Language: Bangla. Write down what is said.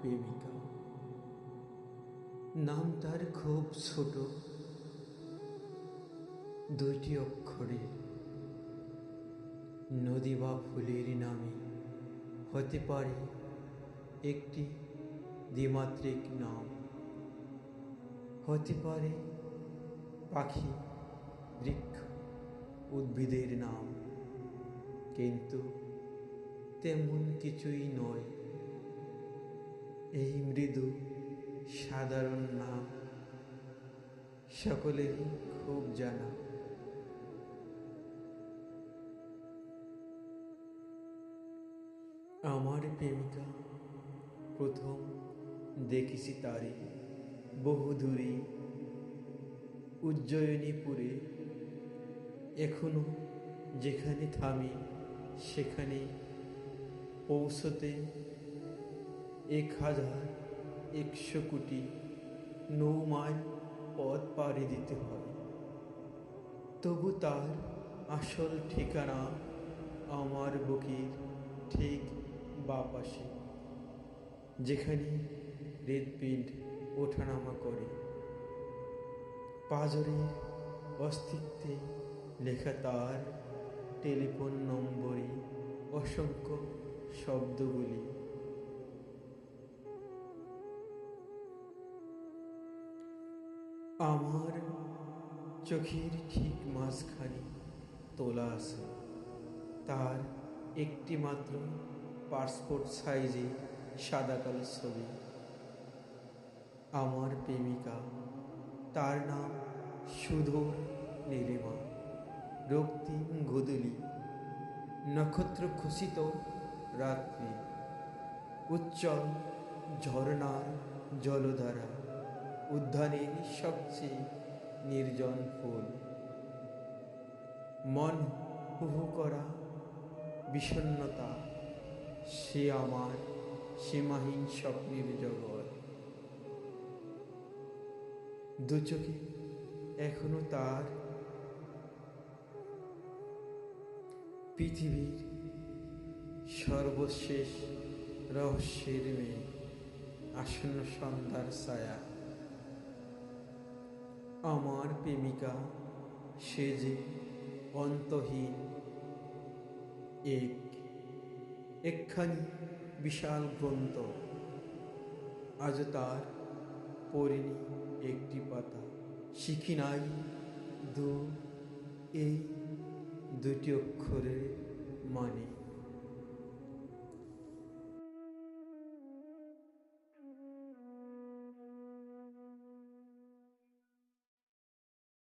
প্রেমিকা। নাম তার খুব ছোট, দুইটি অক্ষরে। নদী বা ফুলের নামে হতে পারে একটি দ্বিমাত্রিক নাম, হতে পারে পাখি, বৃক্ষ, উদ্ভিদের নাম, কিন্তু তেমন কিছুই নয়। এই মৃদু সাধারণ নাম সকলেরই খুব জানা। আমার প্রেমিকা প্রথম দেখেছি তারে বহু দূরে, উজ্জয়িনীপুরে। এখনো যেখানে থামি সেখানে পৌঁছতে 1100 কোটি নৌমাইল পথ পাড়ি দিতে হয়। তবু তার আসল ঠিকানা আমার বুকের ঠিক বাপাশে, যেখানে হৃৎপিণ্ড ওঠানামা করে। পাঁজরের অস্তিত্বে লেখা তার টেলিফোন নম্বরে অসংখ্য শব্দগুলি। আমার চোখের ঠিক মাঝখানে তোলা আছে তার একটি মাত্র পাসপোর্ট সাইজে সাদা কালো ছবি। আমার প্রেমিকা, তার নাম সুধোর নীলিমা। রক্তিম গোধূলি, নক্ষত্র খচিত রাত্রি, উজ্জ্বল ঝর্ণার জলধারা, উদ্যানের সবচেয়ে নির্জন ফুল, মন হুহু করা বিষণ্ণতা। সে আমার সীমাহীন স্বপ্নের জগৎ। দু চোখে এখনো তার পৃথিবীর সর্বশেষ রহস্যের মেয়ে, আসন্ন সন্ধ্যার ছায়া। আমার প্রেমিকা, সে যে অন্তহীন একখানি বিশাল গ্রন্থ। আজ তার পড়িনি একটি পাতা, শিখি নাই এই দুটি অক্ষরের মানে।